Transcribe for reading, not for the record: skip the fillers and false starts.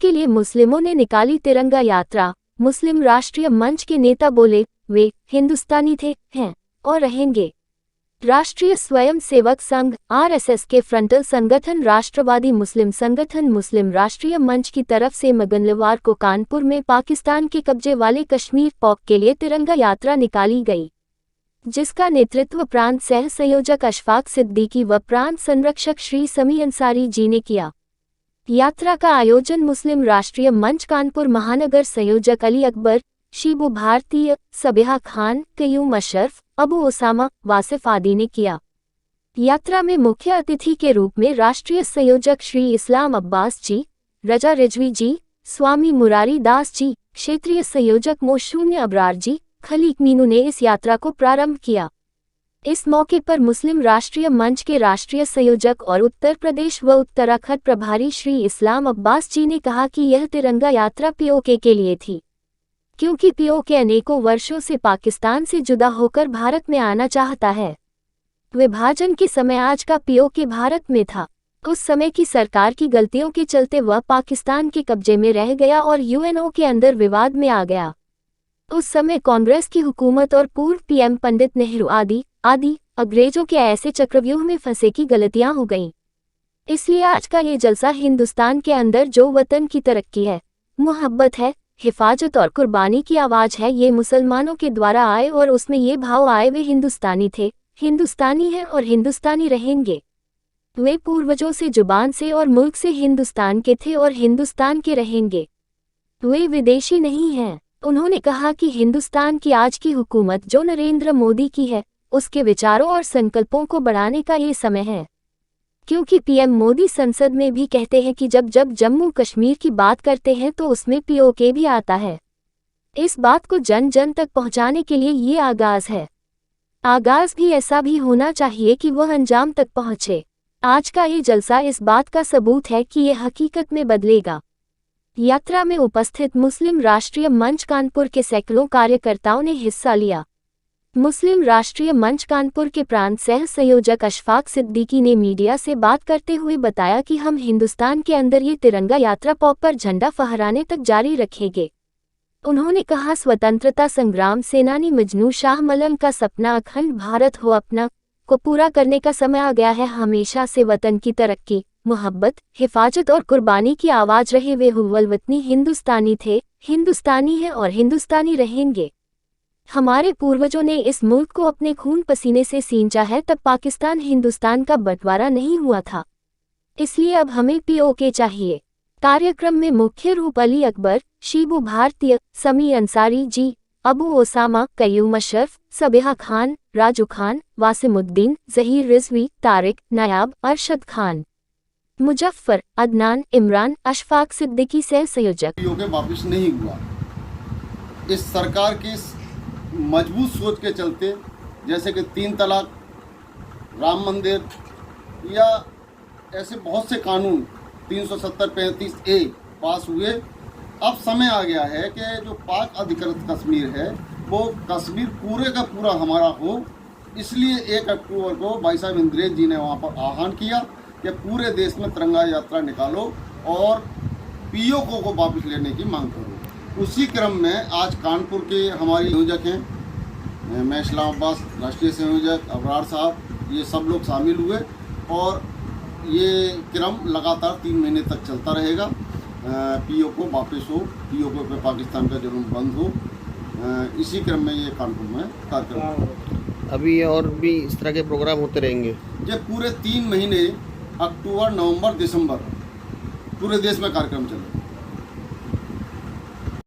के लिए मुस्लिमों ने निकाली तिरंगा यात्रा। मुस्लिम राष्ट्रीय मंच के नेता बोले, वे हिंदुस्तानी थे, हैं और रहेंगे। राष्ट्रीय स्वयंसेवक संघ (आरएसएस) के फ्रंटल संगठन राष्ट्रवादी मुस्लिम संगठन मुस्लिम राष्ट्रीय मंच की तरफ से मंगलवार को कानपुर में पाकिस्तान के कब्जे वाले कश्मीर पॉक के लिए तिरंगा यात्रा निकाली गई, जिसका नेतृत्व प्रांत सह संयोजक अशफाक सिद्दीकी व प्रांत संरक्षक श्री समी अंसारी जी ने किया। यात्रा का आयोजन मुस्लिम राष्ट्रीय मंच कानपुर महानगर संयोजक अली अकबर, शीबू भारतीय, सबिहा खान, कयूम अशरफ, अबू ओसामा, वासिफ आदि ने किया। यात्रा में मुख्य अतिथि के रूप में राष्ट्रीय संयोजक श्री इस्लाम अब्बास जी, रजा रिजवी जी, स्वामी मुरारी दास जी, क्षेत्रीय संयोजक मोशून्य अबरार जी, खलीक मीनू ने इस यात्रा को प्रारंभ किया। इस मौके पर मुस्लिम राष्ट्रीय मंच के राष्ट्रीय संयोजक और उत्तर प्रदेश व उत्तराखंड प्रभारी श्री इस्लाम अब्बास जी ने कहा कि यह तिरंगा यात्रा पीओके के लिए थी, क्योंकि पीओके अनेकों वर्षों से पाकिस्तान से जुदा होकर भारत में आना चाहता है। विभाजन के समय आज का पीओके भारत में था। उस समय की सरकार की गलतियों के चलते वह पाकिस्तान के कब्जे में रह गया और यूएनओ के अंदर विवाद में आ गया। उस समय कांग्रेस की हुकूमत और पूर्व पीएम पंडित नेहरू आदि अंग्रेजों के ऐसे चक्रव्यूह में फंसे की गलतियां हो गईं। इसलिए आज का ये जलसा हिंदुस्तान के अंदर जो वतन की तरक्की है, मोहब्बत है, हिफाजत और कुर्बानी की आवाज है, ये मुसलमानों के द्वारा आए और उसमें ये भाव आए वे हिंदुस्तानी थे, हिंदुस्तानी हैं और हिंदुस्तानी रहेंगे। वे पूर्वजों से, जुबान से और मुल्क से हिंदुस्तान के थे और हिंदुस्तान के रहेंगे। वे विदेशी नहीं हैं। उन्होंने कहा कि हिंदुस्तान की आज की हुकूमत जो नरेंद्र मोदी की है, उसके विचारों और संकल्पों को बढ़ाने का ये समय है, क्योंकि पीएम मोदी संसद में भी कहते हैं कि जब जब जम्मू कश्मीर की बात करते हैं तो उसमें पीओके भी आता है। इस बात को जन जन तक पहुंचाने के लिए ये आगाज है। आगाज भी ऐसा भी होना चाहिए कि वह अंजाम तक पहुंचे। आज का ये जलसा इस बात का सबूत है कि ये हकीकत में बदलेगा। यात्रा में उपस्थित मुस्लिम राष्ट्रीय मंच कानपुर के सैकड़ों कार्यकर्ताओं ने हिस्सा लिया। मुस्लिम राष्ट्रीय मंच कानपुर के प्रांत सह संयोजक अशफाक सिद्दीकी ने मीडिया से बात करते हुए बताया कि हम हिंदुस्तान के अंदर ये तिरंगा यात्रा पॉक पर झंडा फहराने तक जारी रखेंगे। उन्होंने कहा, स्वतंत्रता संग्राम सेनानी मजनू शाह मलंग का सपना अखंड भारत हो अपना को पूरा करने का समय आ गया है। हमेशा से वतन की तरक्की, मोहब्बत, हिफाजत और कुर्बानी की आवाज रहे वे हुव्वल वतनी हिंदुस्तानी थे, हिंदुस्तानी हैं और हिंदुस्तानी रहेंगे। हमारे पूर्वजों ने इस मुल्क को अपने खून पसीने से सींचा है, तब पाकिस्तान हिंदुस्तान का बंटवारा नहीं हुआ था। इसलिए अब हमें पीओके चाहिए। कार्यक्रम में मुख्य रूप अली अकबर, शीबू भारतीय, समी अंसारी जी, अबू ओसामा, कयूम अशरफ, सबिहा खान, राजू खान, वासिमुद्दीन, जहीर रिजवी, तारिक, नायाब, अरशद खान, मुजफ्फर, अदनान, इमरान, अशफाक सिद्दीकी सह संयोजक। पीओके वापस नहीं हुआ। इस सरकार की मजबूत सोच के चलते, जैसे कि 3 तलाक, राम मंदिर या ऐसे बहुत से कानून 370-35A पास हुए। अब समय आ गया है कि जो पाक अधिकृत कश्मीर है वो कश्मीर पूरे का पूरा हमारा हो। इसलिए 1 अक्टूबर को भाई साहब इंद्रेश जी ने वहाँ पर आह्वान किया कि पूरे देश में तिरंगा यात्रा निकालो और पीओके को वापस लेने की मांग करो। उसी क्रम में आज कानपुर के हमारे संयोजक हैं, मैं इस्लाम अब्बास राष्ट्रीय संयोजक, अबरार साहब, ये सब लोग शामिल हुए और ये क्रम लगातार 3 महीने तक चलता रहेगा। पीओके वापस हो, पीओके पे पाकिस्तान का जुर्म बंद हो, इसी क्रम में ये कानपुर में कार्यक्रम। अभी और भी इस तरह के प्रोग्राम होते रहेंगे। ये पूरे 3 महीने अक्टूबर, नवंबर, दिसंबर पूरे देश में कार्यक्रम चलेगा।